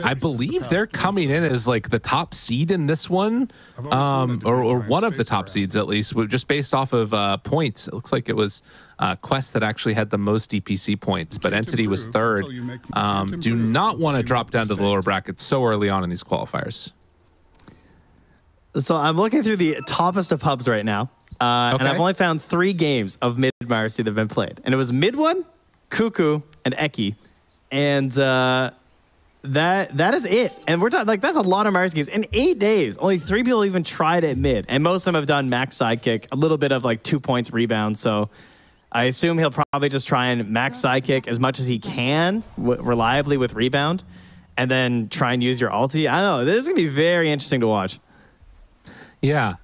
I believe they're coming in as like the top seed in this one, or one of the top seeds at least, just based off of points. It looks like it was Quest that actually had the most DPC points, but Entity was third. Do not want to drop down to the lower brackets so early on in these qualifiers. So I'm looking through the toppest of pubs right now, and I've only found 3 games of mid Marcy that have been played, and it was mid one, Cuckoo, and Eki, and that is it. And we're talking like that's a lot of Marcy games in 8 days. Only 3 people even tried it mid, and most of them have done max sidekick, a little bit of like 2 points rebound. So I assume he'll probably just try and max sidekick as much as he can reliably with rebound, and then try and use your ulti. I don't know. This is gonna be very interesting to watch. Yeah.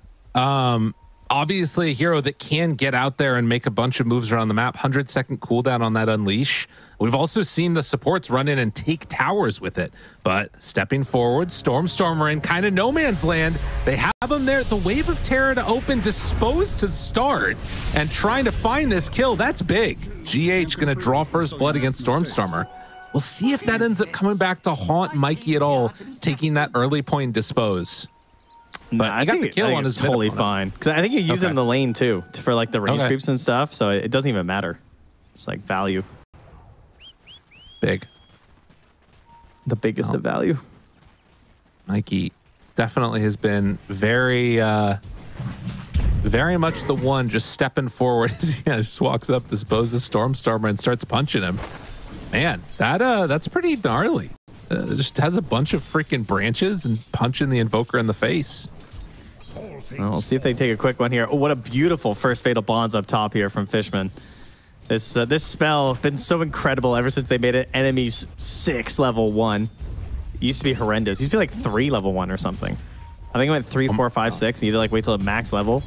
Obviously a hero that can get out there and make a bunch of moves around the map. 100-second cooldown on that unleash. We've also seen the supports run in and take towers with it. But stepping forward, Stormstormer in kind of no man's land. They have him there. The Wave of Terror to open, disposed to start, and trying to find this kill. That's big. GH going to draw first blood against Stormstormer. We'll see if that ends up coming back to haunt Mikey at all, taking that early point and dispose. But I got the kill on his totally fine, because I think you use it in the lane too for like the range creeps and stuff, so it doesn't even matter. It's like value. Big. The biggest of value. Mikey definitely has been very much the one just stepping forward as he just walks up, disposes Stormstormer, and starts punching him. Man, that's pretty gnarly. Just has a bunch of freaking branches and punching the Invoker in the face. Well, we'll see if they take a quick one here. Oh, what a beautiful first Fatal Bonds up top here from Fishman. This spell been so incredible ever since they made it enemies 6 level 1. It used to be horrendous. It used to be like 3 level 1 or something. I think it went 3, 4, 5, 6, and you had to like wait till max level.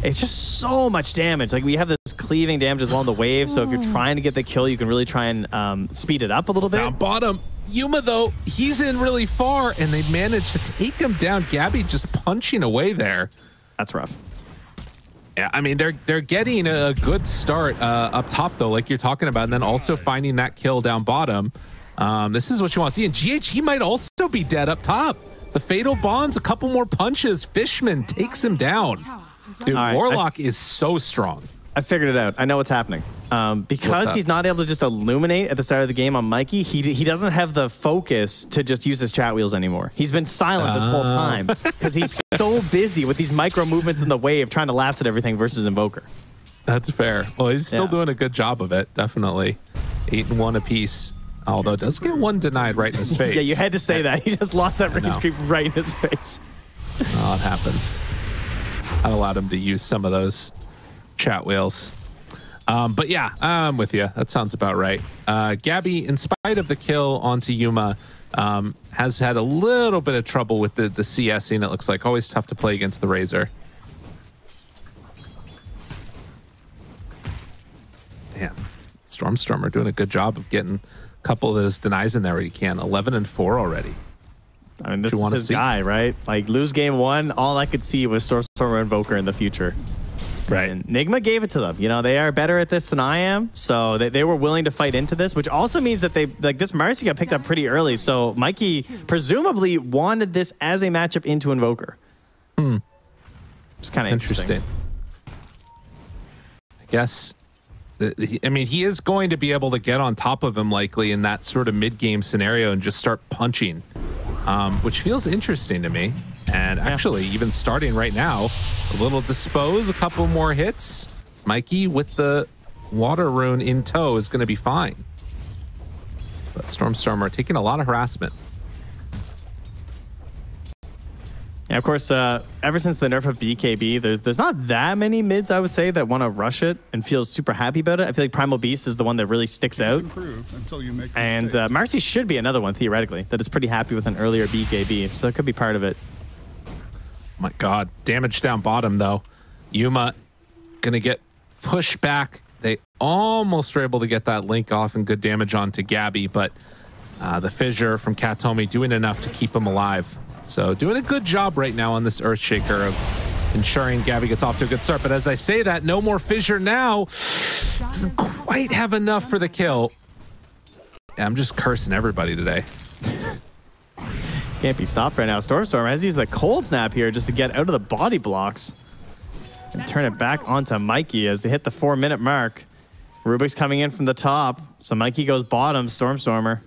It's just so much damage. Like we have this cleaving damage as well on the wave, so if you're trying to get the kill, you can really try and speed it up a little bit. Down bottom. Yuma, though, he's in really far, and they managed to take him down. Gabby just punching away there. That's rough. Yeah, I mean, they're getting a good start up top, though, like you're talking about, and then also finding that kill down bottom. This is what you want to see. And GH, he might also be dead up top. The Fatal Bonds, a couple more punches. Fishman takes him down. Dude, right, Warlock is so strong. I figured it out. I know what's happening. Because he's not able to just illuminate at the start of the game on Mikey, he doesn't have the focus to just use his chat wheels anymore. He's been silent this whole time because he's so busy with these micro movements in the wave trying to last at everything versus Invoker. That's fair. Well, he's still doing a good job of it, definitely. 8 and 1 apiece. Although it does get one denied right in his face. Yeah, you had to say that. He just lost that range creep right in his face. Oh, it happens. I allowed him to use some of those chat wheels. But yeah, I'm with you. That sounds about right. Gabby, in spite of the kill onto Yuma, has had a little bit of trouble with the CSing, it looks like. Always tough to play against the Razor. Damn. Stormstormer doing a good job of getting a couple of those denies in there where you can. 11 and 4 already. I mean, this is his guy, right? Like, lose game 1, all I could see was Stormstormer Invoker in the future. Right. And Nigma gave it to them. You know, they are better at this than I am, so they were willing to fight into this, which also means that this Marcy got picked up pretty early, so Mikey presumably wanted this as a matchup into Invoker. It's kind of interesting. I guess, I mean, he is going to be able to get on top of him likely in that sort of mid-game scenario and just start punching, which feels interesting to me. And actually, even starting right now, a little dispose, a couple more hits. Mikey with the water rune in tow is going to be fine. But Stormstormer taking a lot of harassment. Yeah, of course, ever since the nerf of BKB, there's not that many mids, I would say, that want to rush it and feel super happy about it. I feel like Primal Beast is the one that really sticks out. And Marcy should be another one, theoretically, that is pretty happy with an earlier BKB. So that could be part of it. My God, damage down bottom, though. Yuma going to get pushed back. They almost were able to get that link off and good damage onto Gabby, but the fissure from Katomi doing enough to keep him alive. So doing a good job right now on this Earthshaker of ensuring Gabby gets off to a good start. But as I say that, no more fissure now. Doesn't quite have enough for the kill. Yeah, I'm just cursing everybody today. Can't be stopped right now. Stormstormer has used the cold snap here just to get out of the body blocks and turn it back onto Mikey as they hit the 4-minute mark. Rubik's coming in from the top, so Mikey goes bottom. Stormstormer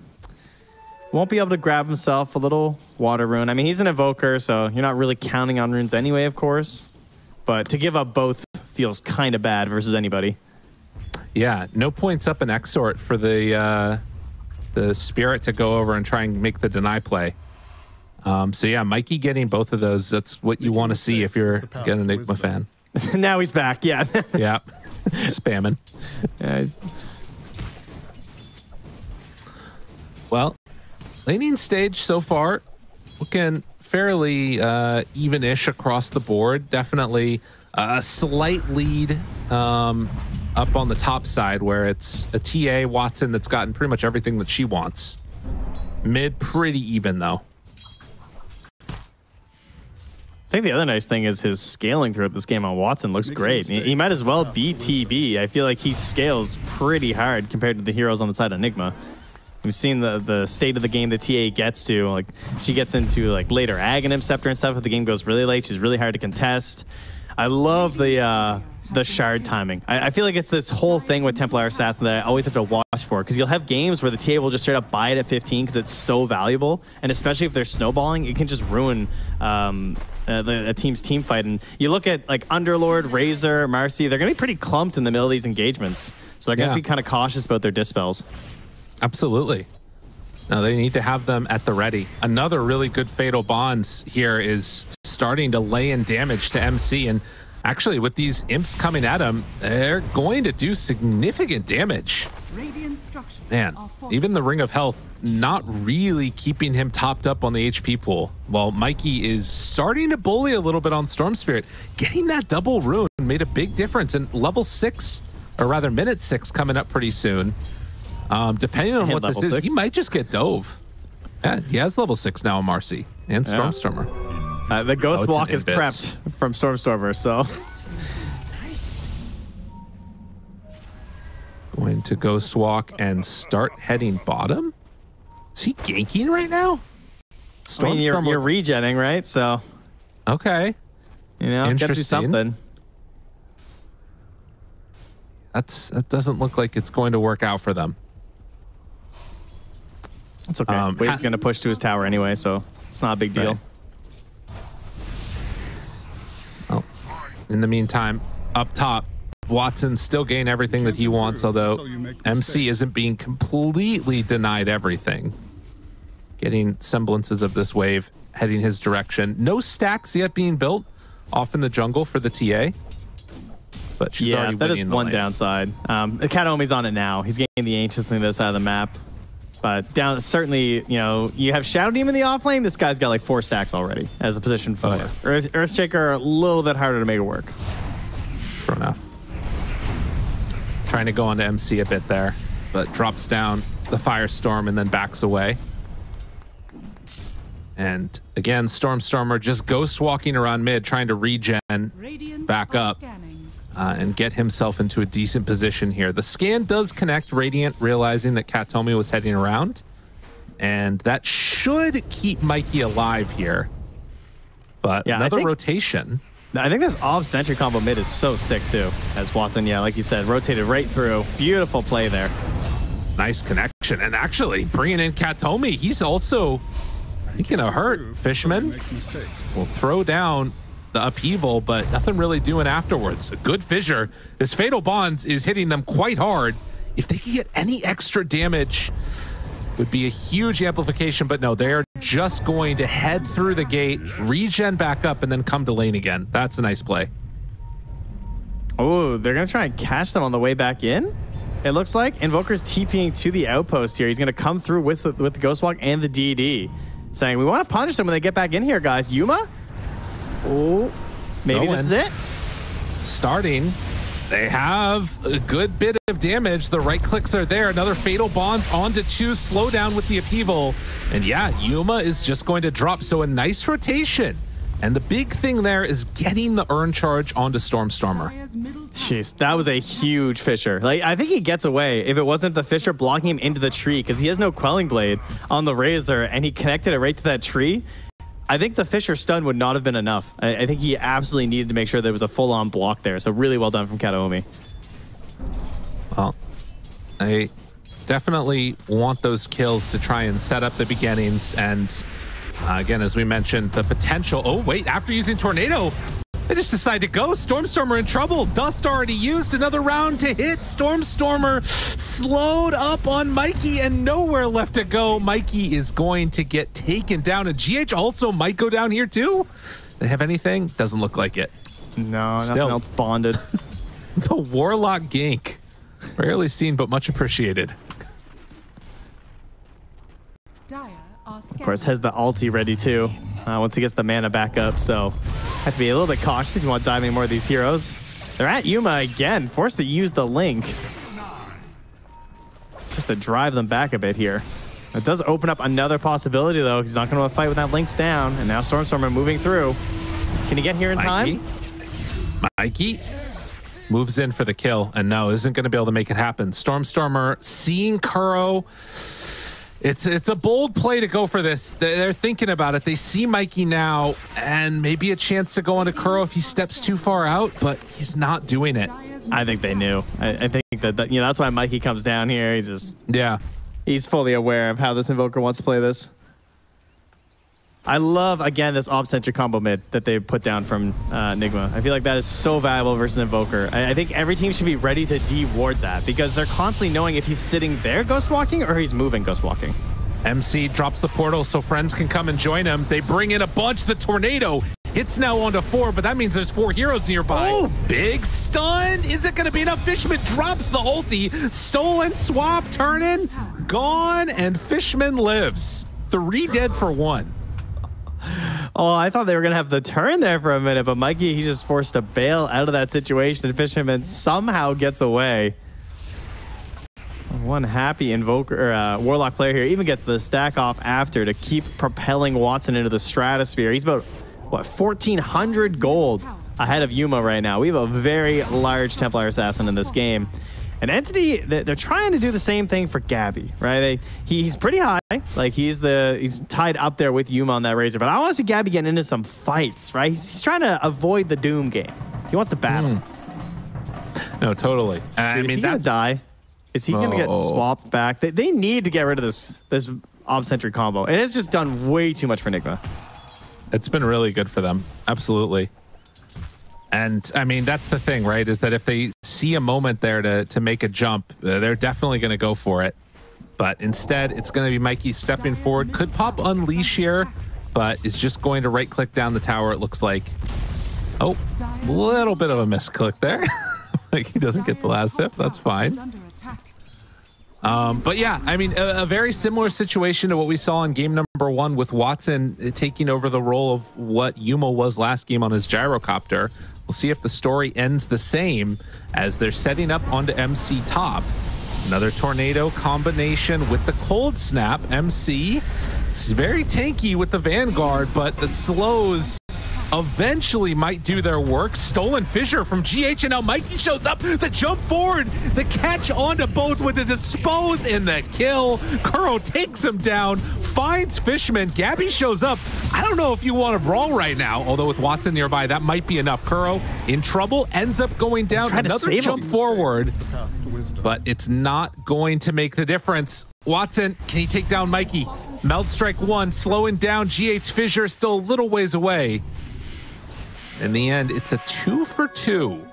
won't be able to grab himself a little water rune. I mean, he's an evoker, so you're not really counting on runes anyway, of course. But to give up both feels kind of bad versus anybody. Yeah, no points up in Exort for the Spirit to go over and try and make the deny play. So yeah, Mikey getting both of those, that's what you want to see if you're an Nigma fan. Now he's back, yeah. Yeah, spamming. Yeah. Well, laning stage so far looking fairly even-ish across the board. Definitely a slight lead up on the top side where it's a TA Watson that's gotten pretty much everything that she wants. Mid pretty even though. I think the other nice thing is his scaling throughout this game on Watson looks great. He might as well be TB. I feel like he scales pretty hard compared to the heroes on the side of Nigma. We've seen the state of the game that TA gets to. Like, she gets into like later Aghanim Scepter and stuff. If the game goes really late, she's really hard to contest. I love the shard timing. I feel like it's this whole thing with Templar Assassin that I always have to watch for, because you'll have games where the TA will just straight up buy it at 15 because it's so valuable, and especially if they're snowballing, it can just ruin a team's team fight. And you look at like Underlord, Razor, Marcy, they're going to be pretty clumped in the middle of these engagements, so they're going to be kind of cautious about their dispels. Absolutely. No, they need to have them at the ready. Another really good Fatal Bonds here is starting to lay in damage to MC, and actually with these imps coming at him, they're going to do significant damage. Man, even the Ring of Health not really keeping him topped up on the HP pool, while Mikey is starting to bully a little bit on Storm Spirit. Getting that double rune made a big difference, and level 6, or rather minute 6 coming up pretty soon. Depending on what this is, he might just get dove. Yeah, he has level 6 now on Marcy and Stormstormer. The Ghost Walk is prepped from Stormstormer, so. Going to Ghost Walk and start heading bottom? Is he ganking right now? I mean, you're regenning, right? So. Okay. You know, gotta do something. That doesn't look like it's going to work out for them. It's okay. Wave's going to push to his tower anyway, so it's not a big deal. Right. Oh. In the meantime, up top, Watson still gain everything that he wants, although MC isn't being completely denied everything. Getting semblances of this wave heading his direction. No stacks yet being built off in the jungle for the TA. But she's already that is one downside. The Kataomi's on it now. He's getting the Ancients on the other side of the map. But down, certainly, you know, you have Shadow Demon in the off lane. This guy's got like 4 stacks already as a position 4. Earthshaker, a little bit harder to make it work. True enough. Trying to go onto MC a bit there, but drops down the Firestorm and then backs away. And again, Stormstormer just ghost walking around mid, trying to regen back up. And get himself into a decent position here. The scan does connect Radiant, realizing that Katomi was heading around, and that should keep Mikey alive here. But another rotation. I think this off-sentry combo mid is so sick too, as Watson, like you said, rotated right through. Beautiful play there. Nice connection, and actually bringing in Katomi. He's also, gonna hurt. Fishman will throw down the upheaval, but nothing really doing afterwards. A good fissure. This Fatal Bonds is hitting them quite hard. If they can get any extra damage, it would be a huge amplification, but no, they're just going to head through the gate, regen back up, and then come to lane again. That's a nice play. Oh, they're going to try and catch them on the way back in? It looks like Invoker's TPing to the outpost here. He's going to come through with the Ghost Walk and the DD, saying, we want to punish them when they get back in here, guys. Yuma? Oh, maybe this is it. Starting. They have a good bit of damage. The right clicks are there. Another Fatal Bonds onto 2. Slow down with the upheaval. And yeah, Yuma is just going to drop. So a nice rotation. And the big thing there is getting the urn charge onto Stormstormer. Jeez, that was a huge Fissure. Like, I think he gets away if it wasn't the Fissure blocking him into the tree, because he has no Quelling Blade on the Razor, and he connected it right to that tree. I think the Fissure stun would not have been enough. I think he absolutely needed to make sure there was a full-on block there. So really well done from Kataomi. Well, I definitely want those kills to try and set up the beginnings. And again, as we mentioned, the potential. Oh, wait, after using Tornado, they just decide to go. Stormstormer in trouble. Dust already used. Another round to hit. Stormstormer slowed up on Mikey and nowhere left to go. Mikey is going to get taken down. And GH also might go down here too. They have anything? Doesn't look like it. No, nothing else bonded. The Warlock gank. Rarely seen, but much appreciated. Of course, has the ulti ready too. Once he gets the mana back up, so have to be a little bit cautious if you want to dive any more of these heroes. They're at Yuma again, forced to use the link just to drive them back a bit here. It does open up another possibility though, because he's not going to fight with that links down. And now Stormstormer moving through. Can he get here in time? Mikey moves in for the kill, and no, isn't going to be able to make it happen. Stormstormer seeing Kuro. It's a bold play to go for this. They're thinking about it. They see Mikey now, and maybe a chance to go into Kuro if he steps too far out, but he's not doing it. I think they knew. I think that you know, that's why Mikey comes down here. He's just he's fully aware of how this Invoker wants to play this. I love, again, this op-centric combo mid that they put down from Nigma. I feel like that is so valuable versus Invoker. I think every team should be ready to de-ward that, because they're constantly knowing if he's sitting there ghost walking or he's moving ghost walking. MC drops the portal so friends can come and join him. They bring in a bunch. The Tornado hits now onto 4, but that means there's 4 heroes nearby. Oh, big stun. Is it going to be enough? Fishman drops the ulti. Stolen swap, turning, gone, and Fishman lives. 3 dead for 1. Oh, I thought they were going to have the turn there for a minute, but Mikey, he's just forced to bail out of that situation, and Fisherman somehow gets away. One happy Invoker, Warlock player here even gets the stack off after to keep propelling Watson into the stratosphere. He's about, what, 1,400 gold ahead of Yuma right now. We have a very large Templar Assassin in this game. And Entity, they're trying to do the same thing for Gabby, right? He's pretty high, like he's tied up there with Yuma on that Razor. But I want to see Gabby getting into some fights, right? He's trying to avoid the Doom game. He wants to battle. No, totally. I mean, is he gonna die? Is he gonna get swapped back? They need to get rid of this ob-centric combo, and it's just done way too much for Nigma. It's been really good for them, absolutely. And I mean, that's the thing, right? Is that if they see a moment there to make a jump, they're definitely going to go for it. But instead, it's going to be Mikey stepping forward. Could pop Unleash here, but is just going to right-click down the tower, it looks like. Oh, a little bit of a misclick there. Like he doesn't get the last hit. That's fine. But yeah, I mean, a very similar situation to what we saw in game number 1 with Watson taking over the role of what Yuma was last game on his gyrocopter. We'll see if the story ends the same as they're setting up onto MC top. Another Tornado combination with the Cold Snap. MC is very tanky with the Vanguard, but the slows eventually might do their work. Stolen Fissure from GH, and now Mikey shows up. The jump forward, the catch onto both with the dispose and the kill. Kuro takes him down, finds Fishman. Gabby shows up. I don't know if you want to brawl right now, although with Watson nearby, that might be enough. Kuro in trouble, ends up going down. Another jump forward, but it's not going to make the difference. Watson, can he take down Mikey? Meld Strike 1, slowing down GH. Fissure still a little ways away. In the end, it's a 2 for 2.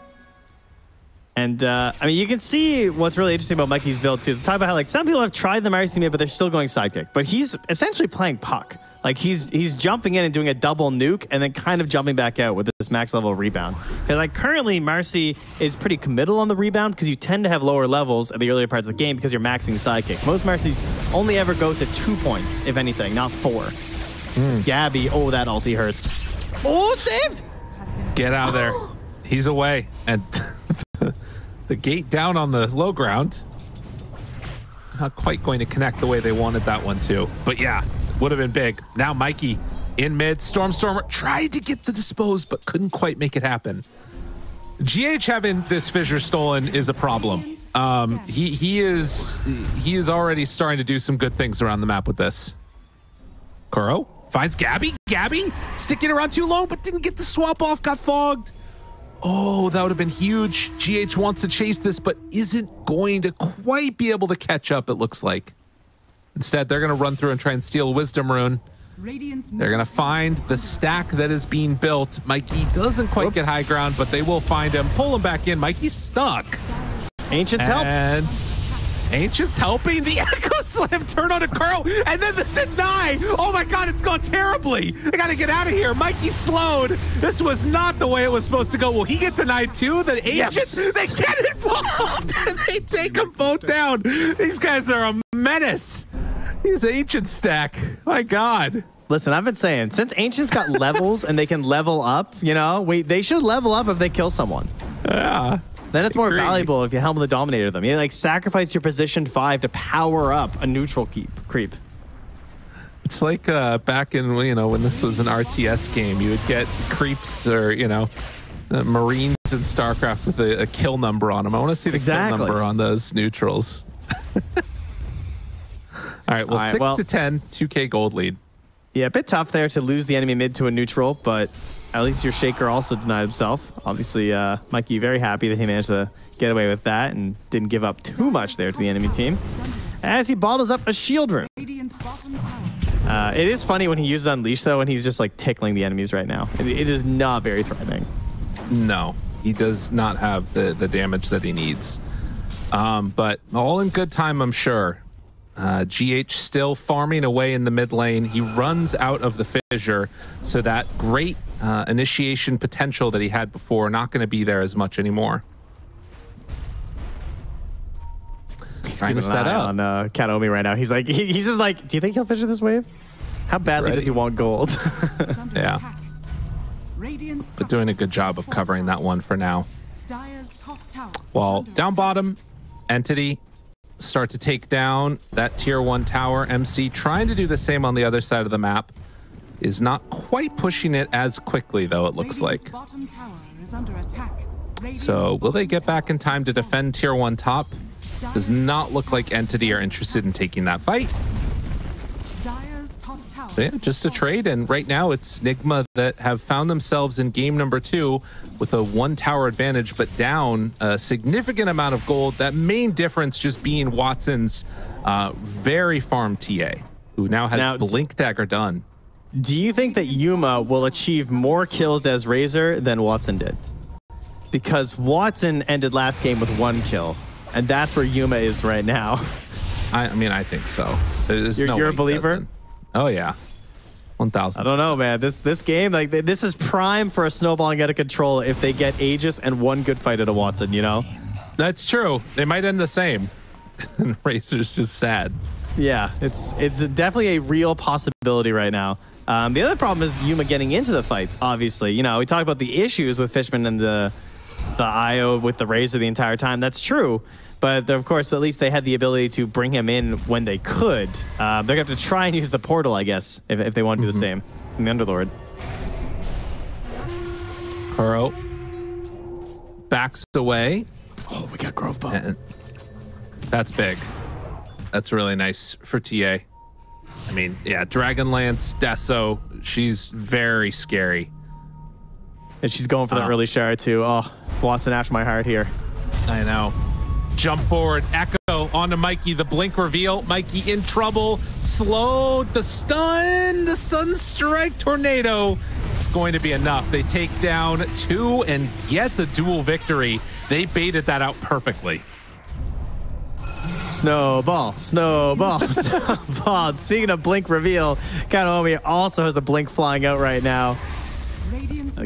And I mean, you can see what's really interesting about Mikey's build too. So talk about how like some people have tried the Marcy mid, but they're still going sidekick. But he's essentially playing puck. Like he's jumping in and doing a double nuke and then kind of jumping back out with this max level rebound. Because like currently Marcy is pretty committal on the rebound because you tend to have lower levels at the earlier parts of the game because you're maxing sidekick. Most Marcys only ever go to 2 points, if anything, not 4. Gabby, oh, that ulti hurts. Oh, saved! Get out of there. He's away. And the gate down on the low ground. Not quite going to connect the way they wanted that one to. But yeah, would have been big. Now Mikey in mid. Stormstormer tried to get the dispose, but couldn't quite make it happen. GH having this fissure stolen is a problem. He is already starting to do some good things around the map with this. Kuro finds Gabby. Gabby sticking around too long, but didn't get the swap off, got fogged. Oh, that would have been huge. GH wants to chase this, but isn't going to quite be able to catch up, it looks like. Instead, they're going to run through and try and steal Wisdom Rune. They're going to find the stack that is being built. Mikey doesn't quite get high ground, but they will find him. Pull him back in. Mikey's stuck. Ancient's help. And Ancient's helping. The Echo Slam turn on a Kuro, and then the deny. Oh my God, it's gone terribly. I got to get out of here. Mikey slowed. This was not the way it was supposed to go. Will he get denied too? The Ancients, they get involved, and they take them both down. These guys are a menace. He's Ancient stack. My God. Listen, I've been saying, since Ancients got levels and they can level up, you know, they should level up if they kill someone. Yeah. Then it's more valuable if you helm the Dominator them. You like sacrifice your position 5 to power up a neutral creep. It's like back in, you know, when this was an RTS game, you would get creeps or, you know, Marines in StarCraft with a kill number on them. I want to see the kill number on those neutrals. All right, well, 6 to 10, 2K gold lead. Yeah, a bit tough there to lose the enemy mid to a neutral, but at least your Shaker also denied himself. Obviously, Mikey very happy that he managed to get away with that and didn't give up too much there to the enemy team. As he bottles up a shield room. It is funny when he uses Unleash, though, and he's just like tickling the enemies right now. It is not very threatening. No, he does not have the damage that he needs. But all in good time, I'm sure. GH still farming away in the mid lane. He runs out of the fissure, so that great initiation potential that he had before not going to be there as much anymore. He's trying to set up on Kataomi right now. He's like, he's just like, do you think he'll fissure this wave? How badly does he want gold? Yeah, but doing a good job of covering that one for now. While down bottom, Entity start to take down that tier 1 tower. MC trying to do the same on the other side of the map. Is not quite pushing it as quickly, though, it looks like. So will they get back in time to defend tier 1 top? Does not look like Entity are interested in taking that fight. So yeah, just a trade, and right now it's Nigma that have found themselves in game number 2 with a 1 tower advantage, but down a significant amount of gold. That main difference just being Watson's very farm TA, who now has Blink Dagger done. Do you think that Yuma will achieve more kills as Razor than Watson did? Because Watson ended last game with 1 kill, and that's where Yuma is right now. I mean, I think so. You're a believer? Oh yeah, 1,000. I don't know, man. This game, like, this is prime for a snowballing out of control if they get Aegis and 1 good fight at a Watson, you know? That's true. They might end the same. And Razor's just sad. Yeah, it's definitely a real possibility right now. The other problem is Yuma getting into the fights, obviously. You know, we talked about the issues with Fishman and the IO with the Razor the entire time. That's true. But of course, at least they had the ability to bring him in when they could. They're going to have to try and use the portal, I guess, if they want to do the same from the Underlord. Kuro backs away. Oh, we got Grove Bump. That's big. That's really nice for TA. I mean, yeah, Dragonlance, Deso, she's very scary. And she's going for the early shard too. Oh, Watson after my heart here. I know. Jump forward, Echo onto Mikey, the blink reveal. Mikey in trouble, slowed, the stun, the Sunstrike Tornado. It's going to be enough. They take down 2 and get the dual victory. They baited that out perfectly. Snowball, snowball, snowball. Speaking of blink reveal, Kataomi also has a blink flying out right now.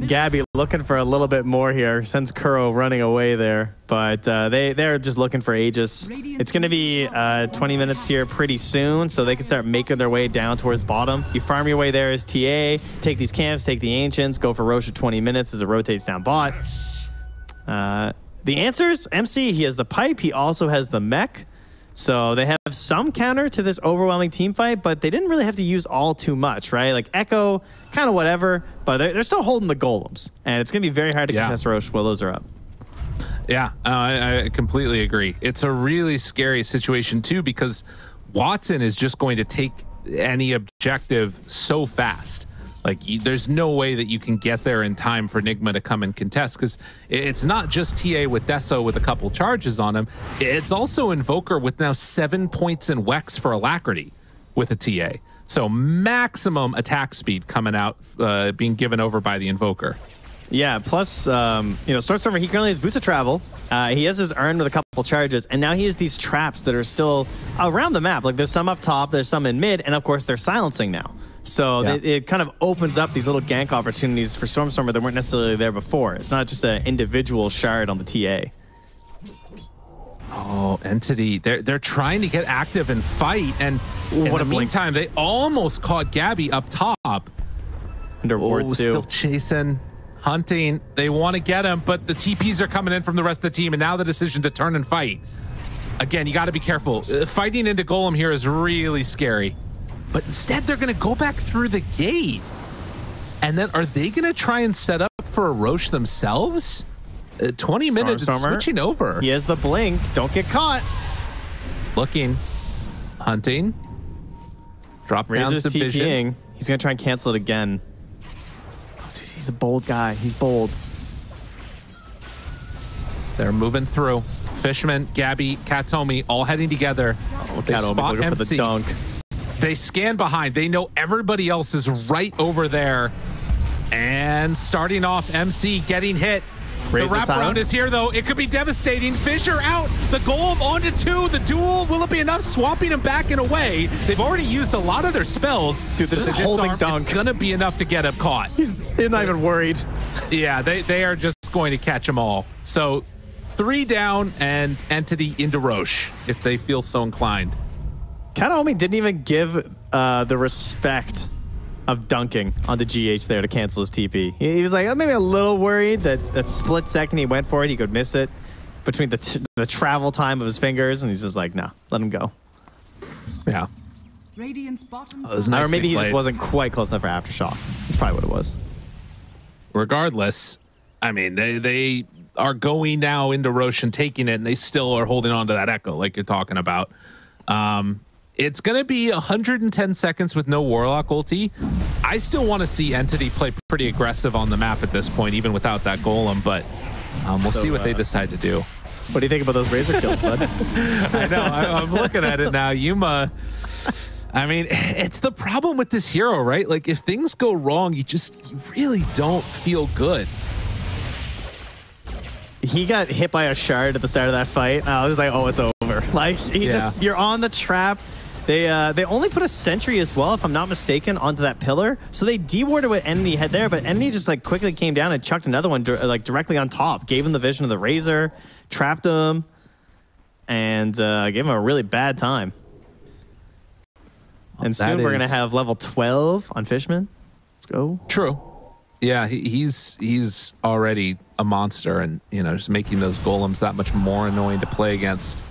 Gabby looking for a little bit more here, sends Kuro running away there, but they're just looking for Aegis. It's going to be 20 minutes here pretty soon, so they can start making their way down towards bottom. You farm your way there as TA, take these camps, take the Ancients, go for Roche for 20 minutes as it rotates down bot. The answers, MC, he has the pipe, he also has the mech. So they have some counter to this overwhelming team fight, but they didn't really have to use all too much, right? Like Echo, kind of whatever, but they're still holding the golems. And it's going to be very hard to contest Roche while those are up. Yeah, I completely agree. It's a really scary situation, too, because Watson is just going to take any objective so fast. Like, there's no way that you can get there in time for Nigma to come and contest, because it's not just TA with Deso with a couple charges on him. It's also Invoker with now 7 points in Wex for Alacrity with a TA. So maximum attack speed coming out, being given over by the Invoker. Yeah, plus, Stormstormer, he currently has Boost of Travel. He has his Urn with a couple charges, and now he has these traps that are still around the map. Like, there's some up top, there's some in mid, and of course, they're silencing now. So it kind of opens up these little gank opportunities for Stormstormer that weren't necessarily there before. It's not just an individual shard on the TA. Oh, Entity, they're trying to get active and fight, and in the meantime, they almost caught Gabby up top. Under ward two. Still chasing, hunting. They want to get him, but the TPs are coming in from the rest of the team, and now the decision to turn and fight. Again, you got to be careful. Fighting into Golem here is really scary. But instead, they're going to go back through the gate. And then are they going to try and set up for a Roche themselves? 20 minutes, it's switching over. He has the blink. Don't get caught. Looking. Hunting. Drop down some vision. He's going to try and cancel it again. Oh, dude, he's a bold guy. He's bold. They're moving through. Fishman, Gabby, Katomi, all heading together. Oh, Katomi's looking for the dunk. They scan behind. They know everybody else is right over there. And starting off, MC getting hit. The wraparound is here, though. It could be devastating. Fisher out. The Golem onto two. The duel. Will it be enough? Swapping him back and away. They've already used a lot of their spells. Dude, this is holding dunk. It's going to be enough to get him caught. He's not even worried. Yeah, they are just going to catch them all. So 3 down and Entity into Roche if they feel so inclined. Kataomi didn't even give the respect of dunking on the GH there to cancel his TP. He was like, maybe a little worried that split second he went for it, he could miss it between the travel time of his fingers, and he's just like, nah, let him go. Yeah. Or maybe he just wasn't quite close enough for Aftershock. That's probably what it was. Regardless, I mean, they are going now into Roche and taking it, and they still are holding on to that Echo like you're talking about. It's going to be 110 seconds with no Warlock ulti. I still want to see Entity play pretty aggressive on the map at this point, even without that Golem, but we'll see what they decide to do. What do you think about those Razor kills, bud? I know. I'm looking at it now. Yuma, I mean, it's the problem with this hero, right? Like, if things go wrong, you really don't feel good. He got hit by a shard at the start of that fight. I was like, oh, it's over. Like, you're on the trap. They only put a sentry as well, if I'm not mistaken, onto that pillar. So they dewarded what Enemy had there, but Enemy just like quickly came down and chucked another one like directly on top. Gave him the vision of the Razor, trapped him, and gave him a really bad time. Well, and soon we're gonna have level 12 on Fishman. Let's go. True. Yeah, he's already a monster, and just making those golems that much more annoying to play against.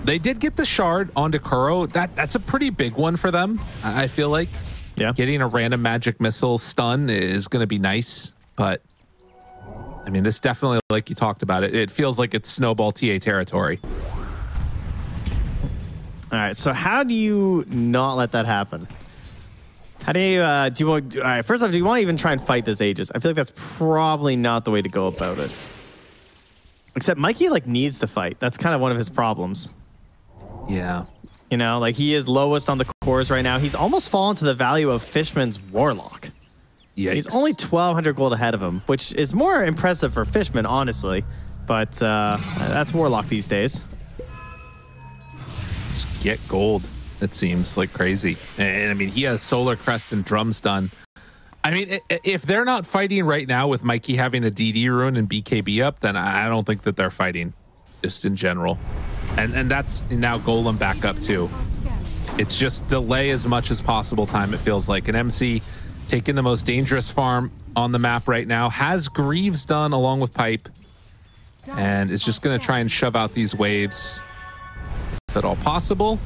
They did get the shard onto Kuro. That's a pretty big one for them, I feel like. Yeah. Getting a random magic missile stun is going to be nice, but I mean, this definitely, like you talked about, it feels like it's snowball TA territory. All right, so how do you not let that happen? How do you, all right, first off, do you want to even try and fight this Aegis? I feel like that's probably not the way to go about it. Except Mikey, like, needs to fight. That's kind of one of his problems. Yeah. Like, he is lowest on the cores right now. He's almost fallen to the value of Fishman's Warlock. Yeah. He's only 1,200 gold ahead of him, which is more impressive for Fishman, honestly. But that's Warlock these days. Just get gold. It seems like crazy. And I mean, he has Solar Crest and Drums done. I mean, if they're not fighting right now with Mikey having a DD rune and BKB up, then I don't think that they're fighting, just in general. And that's now Golem back up too. It's just delay as much as possible time, it feels like. And MC taking the most dangerous farm on the map right now, has Greaves done along with Pipe, and is just going to try and shove out these waves. if at all possible.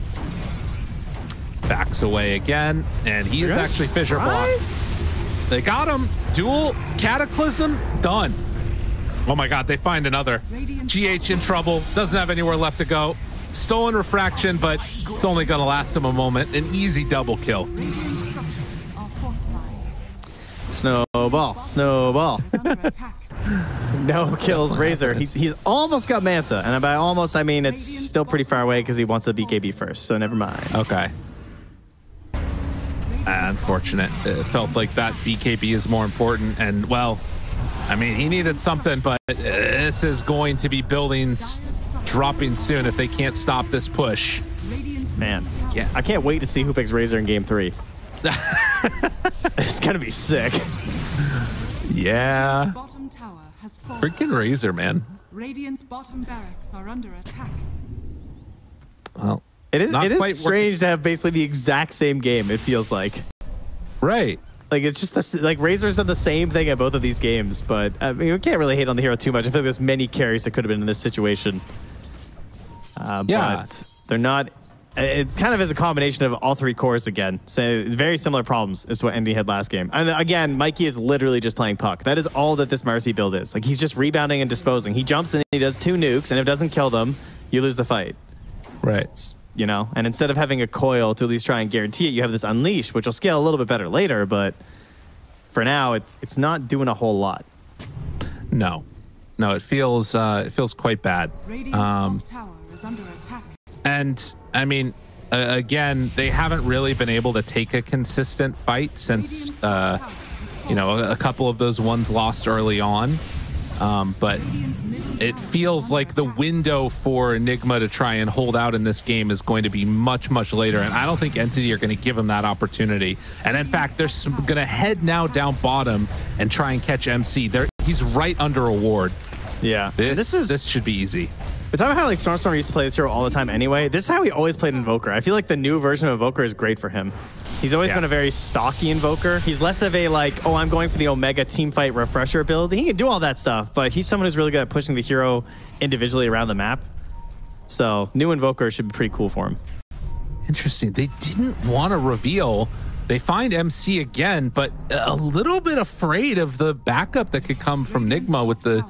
Backs away again, and he is actually fissure blocked. They got him. Dual Cataclysm done. Oh my God, they find another. GH in trouble. Doesn't have anywhere left to go. Stolen Refraction, but it's only going to last him a moment. An easy double kill. Snowball. Snowball. No kills Razor. He's almost got Manta. And by almost, I mean it's still pretty far away because he wants the BKB first. So never mind. Okay. Unfortunate. It felt like that BKB is more important. And, well, I mean, he needed something, but this is going to be buildings dropping soon if they can't stop this push. Man, I can't wait to see who picks Razor in game 3. It's going to be sick. Yeah. Freaking Razor, man. Radiant's bottom barracks are under attack. Well, it is strange to have basically the exact same game, it feels like. Right. Like, it's just like Razor's done the same thing at both of these games, but I mean, we can't really hate on the hero too much. I feel like there's many carries that could have been in this situation. But they're not. It kind of is a combination of all three cores again. So very similar problems is what Endy had last game. And again, Mikey is literally just playing puck. That is all that this Marcy build is. Like, he's just rebounding and disposing. He jumps in and he does 2 nukes, and if it doesn't kill them, you lose the fight. Right. You know, and instead of having a coil to at least try and guarantee it, you have this unleash, which will scale a little bit better later. But for now, it's not doing a whole lot. No, it feels quite bad. Top tower is under attack. And I mean, again, they haven't really been able to take a consistent fight since you know, a couple of those ones lost early on. But it feels like the window for Nigma to try and hold out in this game is going to be much, much later. And I don't think Entity are going to give him that opportunity. And in fact, they're going to head now down bottom and try and catch MC. He's right under a ward. Yeah. This should be easy. We're talking about how like Stormstorm used to play this hero all the time anyway. This is how he always played Invoker. I feel like the new version of Invoker is great for him. He's always been a very stocky Invoker. He's less of a like, oh, I'm going for the Omega teamfight refresher build. He can do all that stuff, but he's someone who's really good at pushing the hero individually around the map. So new Invoker should be pretty cool for him. Interesting. They didn't want to reveal. They find MC again, but a little bit afraid of the backup that could come from Nigma with the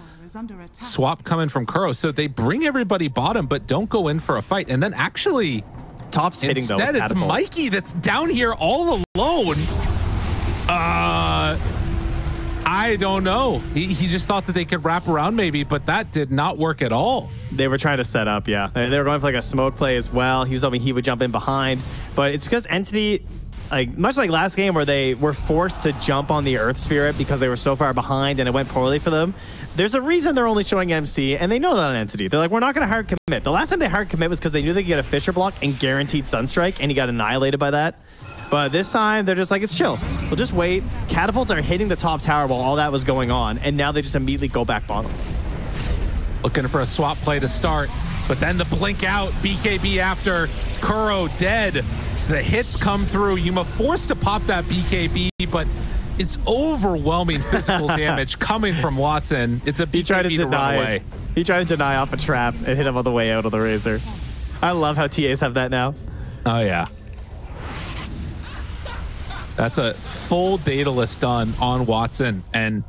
swap coming from Kuro. So they bring everybody bottom, but don't go in for a fight. And then actually, Top's hitting though. Instead, it's Mikey that's down here all alone. I don't know. He just thought that they could wrap around maybe, but that did not work at all. They were trying to set up, yeah. They were going for like a smoke play as well. He was hoping he would jump in behind, but it's because Entity, like much like last game where they were forced to jump on the Earth Spirit because they were so far behind and it went poorly for them. There's a reason they're only showing MC, and they know that on Entity. They're like, we're not going to hard commit. The last time they hard commit was because they knew they could get a Fissure block and guaranteed Sunstrike, and he got annihilated by that. But this time, they're just like, it's chill. We'll just wait. Catapults are hitting the top tower while all that was going on, and now they just immediately go back bottom. Looking for a swap play to start, but then the blink out, BKB after, Kuro dead. So the hits come through. Yuma forced to pop that BKB, but it's overwhelming physical damage coming from Watson. It's a BKB to run away. He tried to deny off a trap and hit him on the way out of the Razor. I love how TAs have that now. Oh, yeah. That's a full Daedalus done on Watson. And,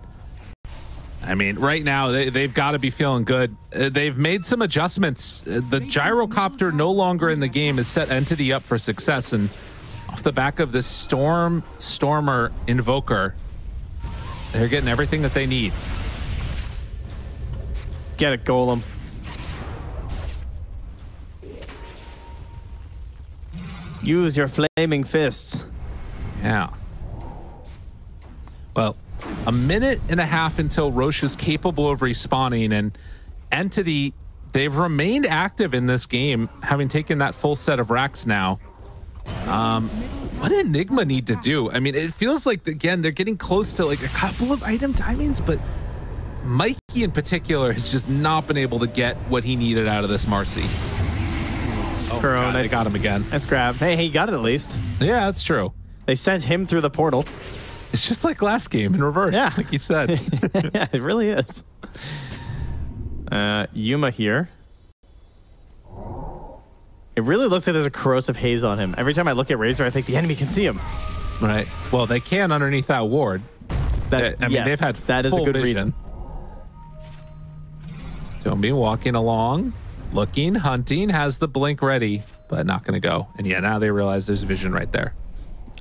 I mean, right now, they've got to be feeling good. They've made some adjustments. The gyrocopter no longer in the game has set Entity up for success. And off the back of this Stormer Invoker, they're getting everything that they need. Get it, Golem. Use your flaming fists. Yeah. Well, a minute and a half until Roche is capable of respawning, and Entity, they've remained active in this game, having taken that full set of racks now. What did Nigma need to do? I mean, it feels like, again, they're getting close to like a couple of item timings, but Mikey in particular has just not been able to get what he needed out of this Marcy. Oh, God, they got him again. Nice grab. Hey, he got it at least. Yeah, that's true. They sent him through the portal. It's just like last game in reverse, like you said. Yeah, it really is. Yuma here. It really looks like there's a corrosive haze on him. Every time I look at Razor, I think the enemy can see him. Right. Well, they can underneath that ward. I mean, they've had that is a good reason. Tombi walking along, looking, hunting, has the blink ready, but not going to go. And yeah, now they realize there's vision right there.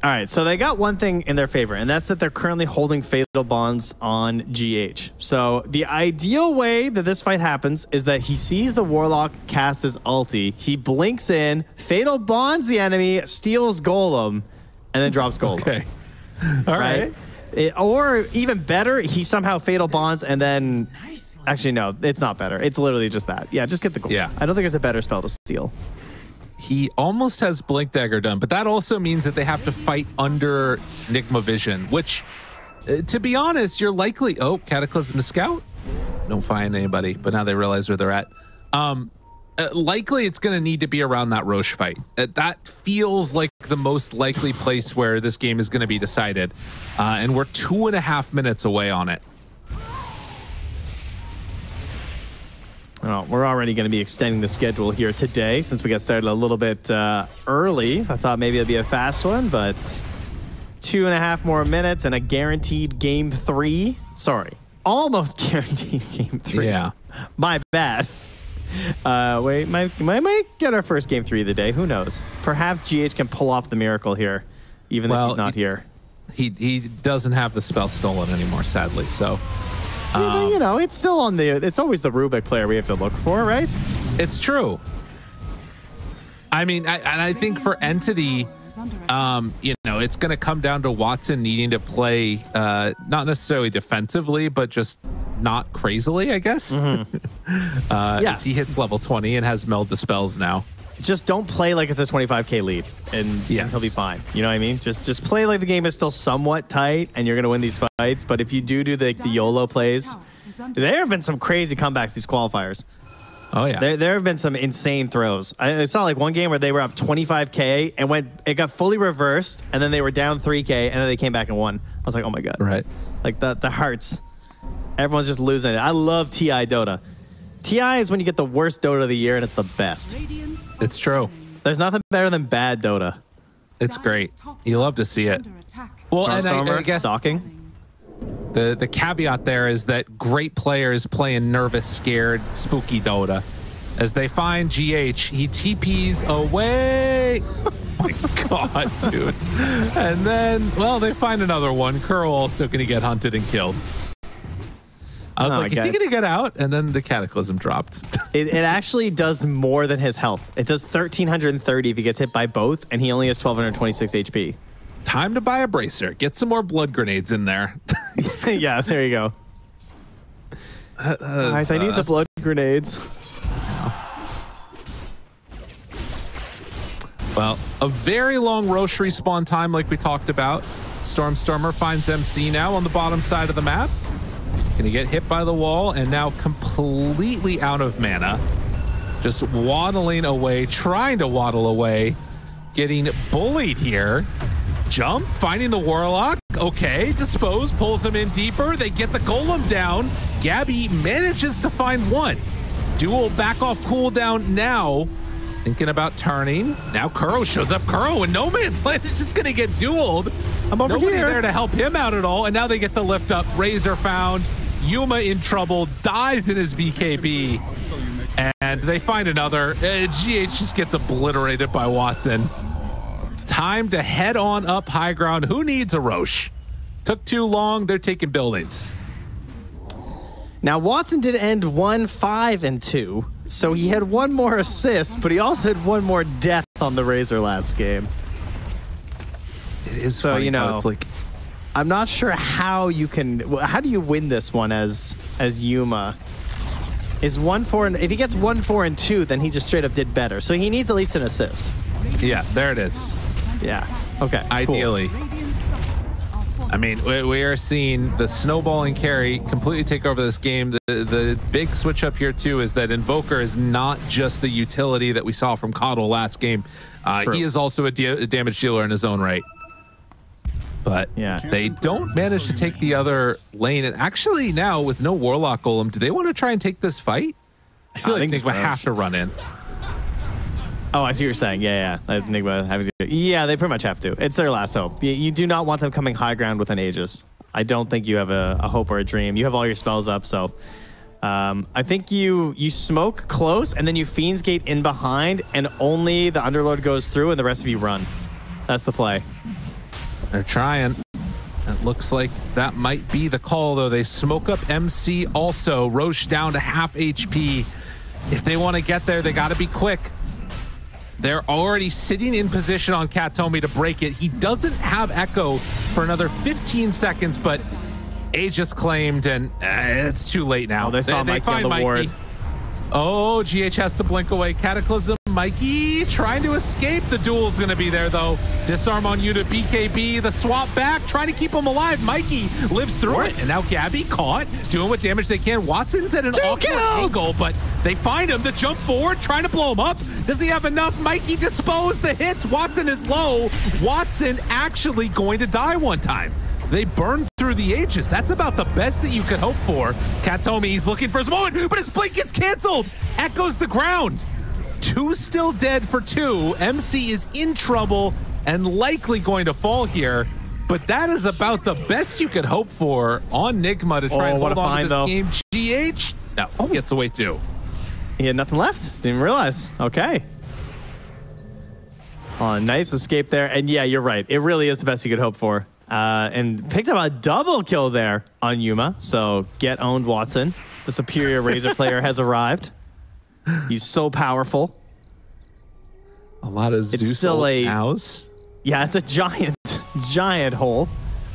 All right, so they got one thing in their favor, and that's that they're currently holding Fatal Bonds on GH. So the ideal way that this fight happens is that he sees the Warlock cast his ulti, he blinks in, Fatal Bonds the enemy, steals Golem, and then drops Golem. Okay. All right. Or even better, he somehow Fatal Bonds and then... Actually, no, it's not better. It's literally just that. Yeah, just get the Golem. Yeah. I don't think there's a better spell to steal. He almost has Blink Dagger done, but that also means that they have to fight under Nigma Vision, which, to be honest, you're likely... Oh, Cataclysm to Scout? Don't find anybody, but now they realize where they're at. Likely it's going to need to be around that Roche fight. That feels like the most likely place where this game is going to be decided. And we're 2.5 minutes away on it. Oh, we're already going to be extending the schedule here today since we got started a little bit early. I thought maybe it'd be a fast one, but 2.5 more minutes and a guaranteed game 3. Sorry, almost guaranteed game 3. Yeah. My bad. Wait, might get our first game 3 of the day. Who knows? Perhaps GH can pull off the miracle here, even if he's not here. He doesn't have the spell stolen anymore, sadly, so... you know, it's still on the... It's always the Rubik player we have to look for, right? It's true. I mean, I think for Entity, you know, it's going to come down to Watson needing to play not necessarily defensively, but just not crazily, I guess. As he hits level 20 and has meld the spells now. Just don't play like it's a 25k lead, and he'll be fine. You know what I mean? Just play like the game is still somewhat tight, and you're gonna win these fights. But if you do the YOLO plays, there have been some crazy comebacks these qualifiers. Oh yeah, there have been some insane throws. I saw like one game where they were up 25k and it got fully reversed, and then they were down 3k, and then they came back and won. I was like, oh my god, right? Like the hearts. Everyone's just losing it. I love TI Dota. TI is when you get the worst Dota of the year, and it's the best. It's true. There's nothing better than bad Dota. It's great. You love to see it. Well, and I guess stalking. The caveat there is that great players play in nervous, scared, spooky Dota. As they find GH, he TPs away. Oh my god, dude. And then, well, they find another one. Kuro also going to get hunted and killed. I was like, is he going to get out? And then the Cataclysm dropped. It actually does more than his health. It does 1,330 if he gets hit by both, and he only has 1,226 HP. Time to buy a bracer. Get some more blood grenades in there. Yeah, there you go. Guys, I need the blood grenades. Well, a very long Roche respawn time like we talked about. Stormer finds MC now on the bottom side of the map. Gonna get hit by the wall and now completely out of mana. Just waddling away, trying to waddle away. Getting bullied here. Jump, finding the Warlock. Okay, dispose, pulls him in deeper. They get the Golem down. Gabby manages to find one. Duel back off cooldown now. Thinking about turning. Now Kuro shows up. Kuro and No Man's Land is just gonna get dueled. I'm over Nobody here. there to help him out at all. And now they get the lift up. Razor found. Yuma in trouble, dies in his BKB, and they find another. GH just gets obliterated by Watson. Time to head on up high ground. Who needs a Roche? Took too long. They're taking buildings. Now, Watson did end 1-5-2, so he had one more assist, but he also had one more death on the Razor last game. It is so, funny, you know, it's like, I'm not sure how you can. How do you win this one as Yuma? Is 1-4, if he gets 1-4-2, then he just straight up did better. So he needs at least an assist. Yeah, there it is. Yeah. Okay. Ideally. Cool. I mean, we are seeing the snowballing carry completely take over this game. The big switch up here too is that Invoker is not just the utility that we saw from Coddle last game. He is also a damage dealer in his own right. But yeah, they don't manage to take the other lane. And actually now with no Warlock Golem, do they want to try and take this fight? I feel like they have to run in. Oh, I see what you're saying. Yeah. That's Nigma having to. Yeah, they pretty much have to. It's their last hope. You do not want them coming high ground with an Aegis. I don't think you have a hope or a dream. You have all your spells up, so I think you smoke close and then you Fiend's Gate in behind, and only the Underlord goes through and the rest of you run. That's the play. They're trying. It looks like that might be the call, though. They smoke up MC also. Roche down to half HP. If they want to get there, they got to be quick. They're already sitting in position on Katomi to break it. He doesn't have Echo for another 15 seconds, but Aegis claimed, and it's too late now. Oh, they saw Mikey on the ward. Oh, GH has to blink away. Cataclysm, Mikey trying to escape. The duel's going to be there, though. Disarm on you to BKB. The swap back, trying to keep him alive. Mikey lives through it. And now Gabby caught, doing what damage they can. Watson's at an awkward angle, but they find him. The jump forward, trying to blow him up. Does he have enough? Mikey disposed the hits. Watson is low. Watson actually going to die one time. They burned through the Aegis. That's about the best that you could hope for. Katomi's looking for his moment, but his blink gets canceled. Echoes the ground. 2 still dead for 2. MC is in trouble and likely going to fall here. But that is about the best you could hope for on Nigma to try and hold on to this game. GH no, gets away too. He had nothing left. Didn't realize. Okay. Oh, nice escape there. And yeah, you're right. It really is the best you could hope for. And picked up a double kill there on Yuma. So get owned, Watson. The superior Razor player has arrived. He's so powerful. A lot of Zeus house. Yeah, it's a giant hole.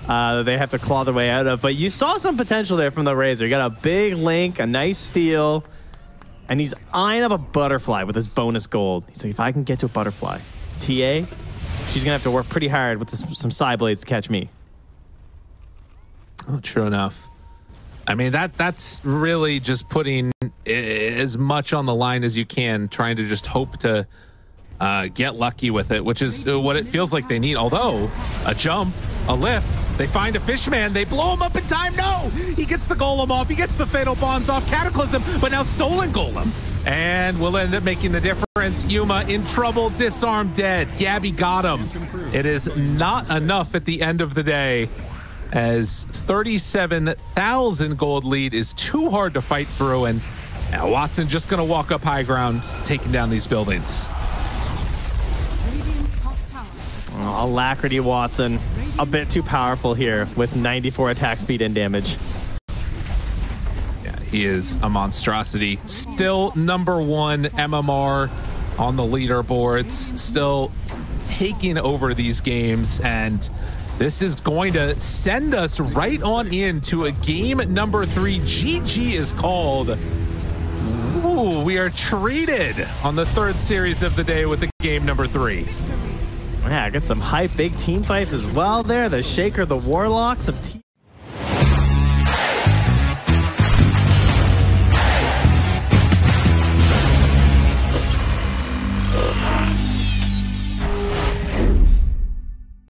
They have to claw their way out of. But you saw some potential there from the Razor. You got a big link, a nice steal, and he's eyeing up a butterfly with his bonus gold. He's like, if I can get to a butterfly, TA, she's going to have to work pretty hard with some side blades to catch me. Oh, true enough. I mean, that's really just putting as much on the line as you can, trying to just hope to get lucky with it, which is what it feels like they need. Although, a jump, a lift, they find a fishman, they blow him up in time. No! He gets the golem off, he gets the fatal bonds off, Cataclysm, but now stolen golem. And will end up making the difference. Yuma in trouble, disarm, dead. Gabby got him. It is not enough at the end of the day, as 37,000 gold lead is too hard to fight through, and now Watson just going to walk up high ground, taking down these buildings. Oh, Alacrity Watson, a bit too powerful here with 94 attack speed and damage. He is a monstrosity. Still #1 MMR on the leaderboards. Still taking over these games. And this is going to send us right on into a game #3. GG is called. Ooh, we are treated on the 3rd series of the day with the game #3. Yeah, got some hype, big team fights as well there. The Shaker, the Warlock, some